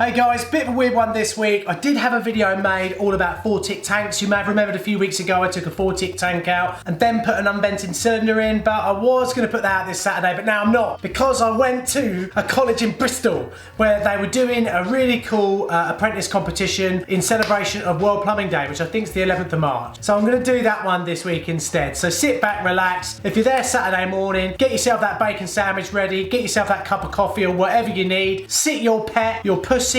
Hey guys, bit of a weird one this week. I did have a video made all about 4-tick tanks. You may have remembered a few weeks ago I took a 4-tick tank out and then put an unvented cylinder in, but I was going to put that out this Saturday, but now I'm not, because I went to a college in Bristol where they were doing a really cool apprentice competition in celebration of World Plumbing Day, which I think is the 11th of March. So I'm going to do that one this week instead. So sit back, relax. If you're there Saturday morning, get yourself that bacon sandwich ready, get yourself that cup of coffee or whatever you need, sit your pet, your pussy,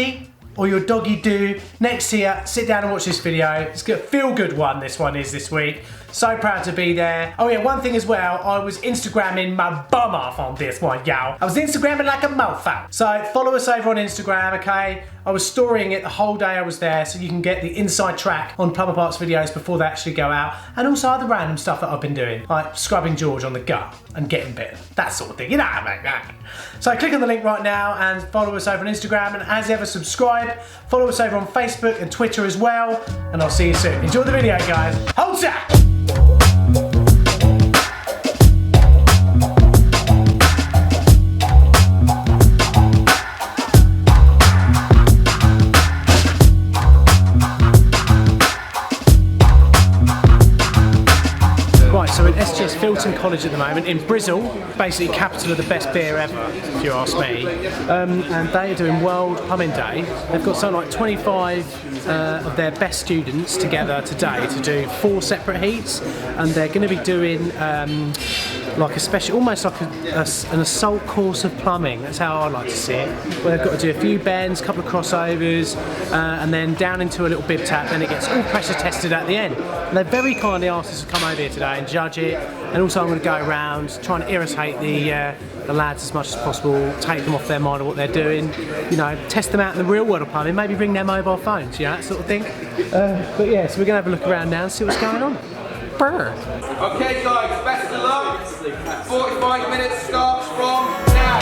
or your doggy do next to you, sit down and watch this video. It's a feel good one, this one is this week. So proud to be there. Oh yeah, one thing as well, I was Instagramming my bum off on this one, y'all. I was Instagramming like a mofo. So follow us over on Instagram, okay? I was storying it the whole day I was there, so you can get the inside track on Plumber Parts videos before they actually go out, and also other random stuff that I've been doing, like scrubbing George on the gut and getting bitten, that sort of thing, you know what I mean? So click on the link right now and follow us over on Instagram, and as ever, subscribe. Follow us over on Facebook and Twitter as well, and I'll see you soon. Enjoy the video, guys. Hold tight! So in SGS Filton College at the moment, in Bristol, basically capital of the best beer ever, if you ask me. And they are doing World Plumbing Day. They've got something like 25 of their best students together today to do 4 separate heats, and they're going to be doing like a special, almost like an assault course of plumbing. That's how I like to see it. Where they've got to do a few bends, a couple of crossovers, and then down into a little bib tap. Then it gets all pressure tested at the end. And they very kindly asked us to come over here today and judge it. And also I'm going to go around trying to irritate the lads as much as possible, take them off their mind of what they're doing, you know, test them out in the real world of plumbing, maybe bring their mobile phones, you know, that sort of thing. But yeah, so we're going to have a look around now and see what's going on. Brr. Okay guys, best of luck. 45 minutes starts from now.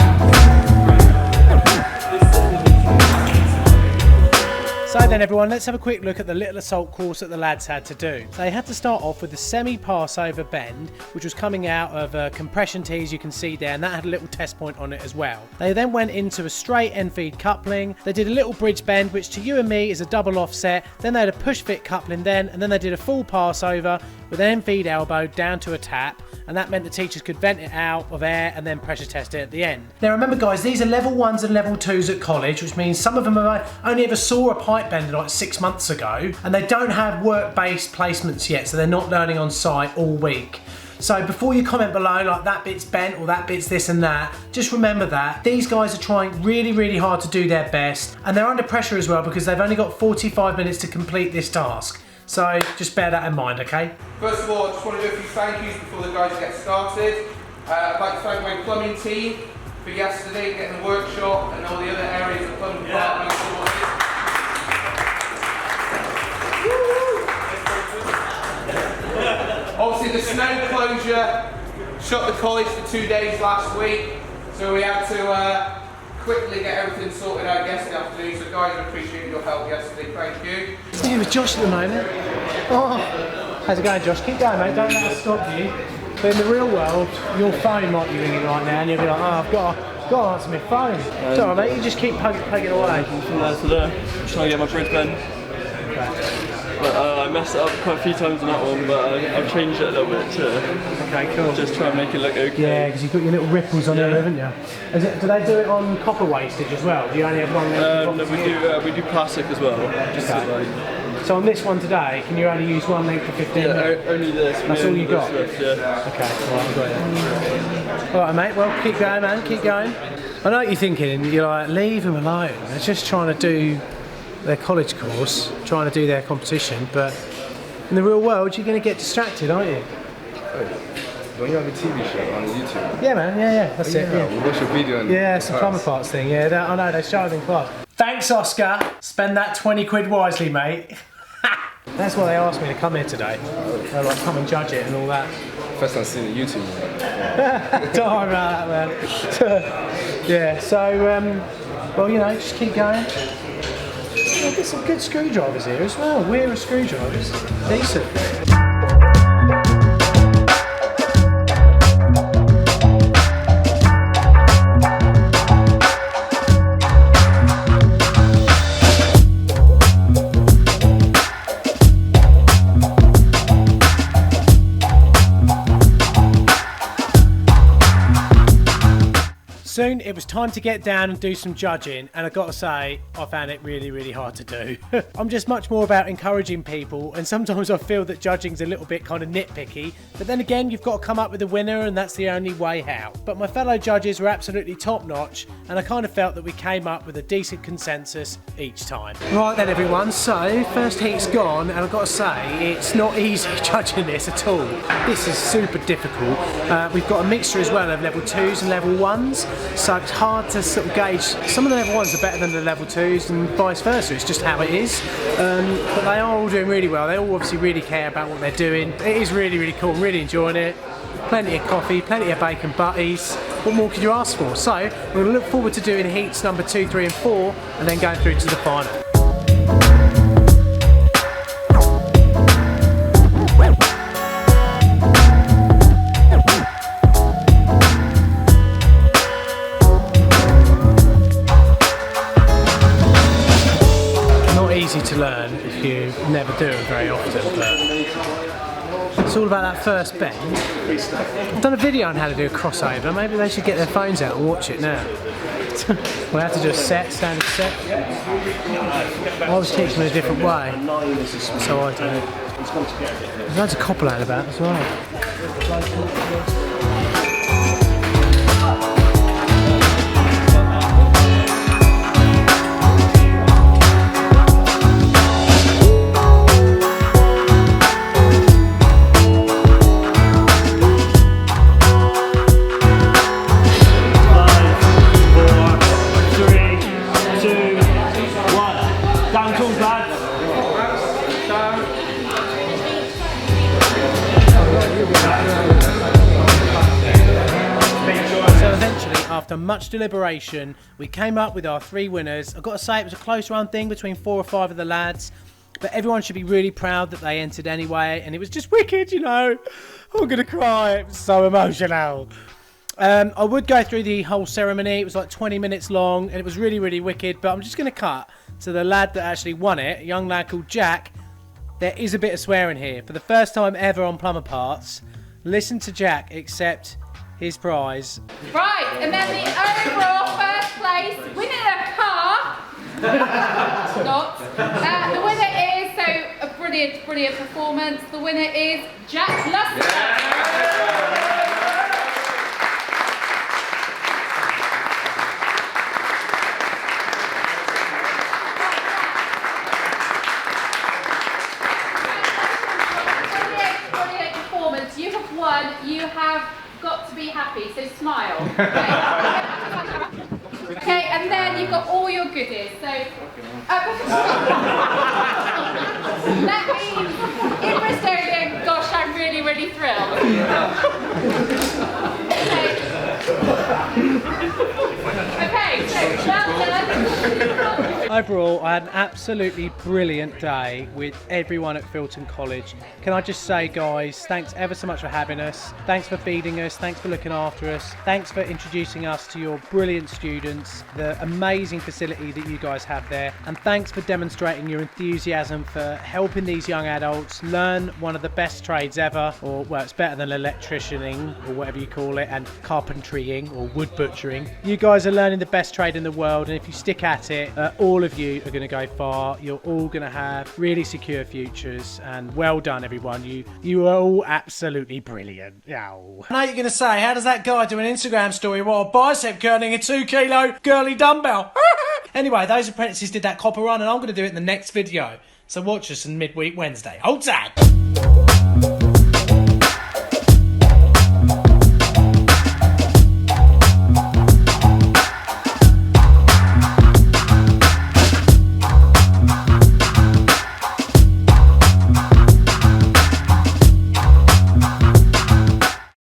So then everyone, let's have a quick look at the little assault course that the lads had to do. They had to start off with a semi-passover bend, which was coming out of a compression tee, as you can see there, and that had a little test point on it as well. They then went into a straight end feed coupling. They did a little bridge bend, which to you and me is a double offset. Then they had a push fit coupling then, and then they did a full passover with an end feed elbow down to a tap, and that meant the teachers could vent it out of air and then pressure test it at the end. Now remember guys, these are level 1s and level 2s at college, which means some of them only ever saw a pipe bender like 6 months ago, and they don't have work-based placements yet, so they're not learning on site all week. So before you comment below like that bit's bent or that bit's this and that, just remember that these guys are trying really, really hard to do their best, and they're under pressure as well because they've only got 45 minutes to complete this task. So just bear that in mind, okay? First of all, I just want to do a few thank yous before the guys get started. I'd like to thank my plumbing team for yesterday, getting the workshop and all the other areas of plumbing department sorted. Obviously the snow closure shut the college for 2 days last week, so we had to quickly get everything sorted out yesterday afternoon, so guys, I appreciate your help yesterday, thank you. Here with Josh at the moment. Oh, how's it going, Josh? Keep going, mate, don't let us stop you. But in the real world, your phone might be ringing right now and you'll be like, oh, I've got to answer my phone. It's alright, mate, you just keep plugging away. From there to there, I'm trying to get my bridge bend. Okay. But I messed it up quite a few times on that one, but I've changed it a little bit to just try and make it look okay. Yeah, because you've got your little ripples on there, haven't you? Do they do it on copper wastage as well? Do you only have one? No, we do plastic as well. Just okay. So on this one today, can you only use one length for 15 minutes? Yeah, only this. That's all you got? Stuff, yeah. Okay, alright, I've got it. Alright mate, well keep going man, keep going. I know what you're thinking, you're like, leave them alone. They're just trying to do their college course, trying to do their competition, but in the real world you're going to get distracted, aren't you? Don't you have a TV show on YouTube? Yeah man, yeah, that's it. Yeah. We'll watch a video and yeah, it's a Plumber Parts thing, yeah, I know, they show it in class. Thanks Oscar, spend that 20 quid wisely mate. That's why they asked me to come here today. They're like, come and judge it and all that. First time seeing the YouTube. Don't worry about that man. Yeah, so, well you know, just keep going. I've got some good screwdrivers here as well. We're screwdrivers. Decent. it was time to get down and do some judging, and I gotta say, I found it really, really hard to do. I'm just much more about encouraging people, and sometimes I feel that judging's a little bit kind of nitpicky, but then again, you've got to come up with a winner, and that's the only way how. But my fellow judges were absolutely top notch, and I kind of felt that we came up with a decent consensus each time. Right then everyone, so first heat's gone, and I've got to say, it's not easy judging this at all. This is super difficult. We've got a mixture as well of level 2s and level 1s, so it's hard to sort of gauge. Some of the level 1s are better than the level 2s and vice versa, it's just how it is. But they are all doing really well. They all obviously really care about what they're doing. It is really, really cool, I'm really enjoying it. Plenty of coffee, plenty of bacon butties. What more could you ask for? So, we're going to look forward to doing heats number 2, 3 and 4, and then going through to the final. Easy to learn if you never do it very often, but it's all about that first bend. I've done a video on how to do a crossover, maybe they should get their phones out and watch it now. We'll have to do a set, standard set. I was teaching them a different way, so I do it. There's loads of copper out about as well. After much deliberation, we came up with our 3 winners. I've got to say it was a close run thing between 4 or 5 of the lads, but everyone should be really proud that they entered anyway, and it was just wicked, you know. I'm gonna cry, it was so emotional. I would go through the whole ceremony. It was like 20 minutes long, and it was really, really wicked, but I'm just gonna cut to the lad that actually won it, a young lad called Jack. There is a bit of swearing here. For the first time ever on Plumber Parts, listen to Jack accept his prize. Right, and then the overall first place winner of car. The winner is, so a brilliant, brilliant performance. The winner is Jack Luster. Brilliant performance. You have won. You have got to be happy, so smile. Okay, and then you've got all your goodies. So that means in Bristol, gosh, I'm really, really thrilled. Okay, so well done. Overall, I had an absolutely brilliant day with everyone at Filton College. Can I just say, guys, thanks ever so much for having us. Thanks for feeding us. Thanks for looking after us. Thanks for introducing us to your brilliant students, the amazing facility that you guys have there. And thanks for demonstrating your enthusiasm for helping these young adults learn one of the best trades ever, or, well, it's better than electricianing, or whatever you call it, and carpentrying, or wood butchering. You guys are learning the best trade in the world, and if you stick at it, all of you are going to go far. You're all going to have really secure futures, and well done, everyone. You are all absolutely brilliant. Ow. I know you're going to say, how does that guy do an Instagram story while bicep curling a 2 kilo girly dumbbell? Anyway, those apprentices did that copper run, and I'm going to do it in the next video. So watch us on midweek Wednesday. Hold tight.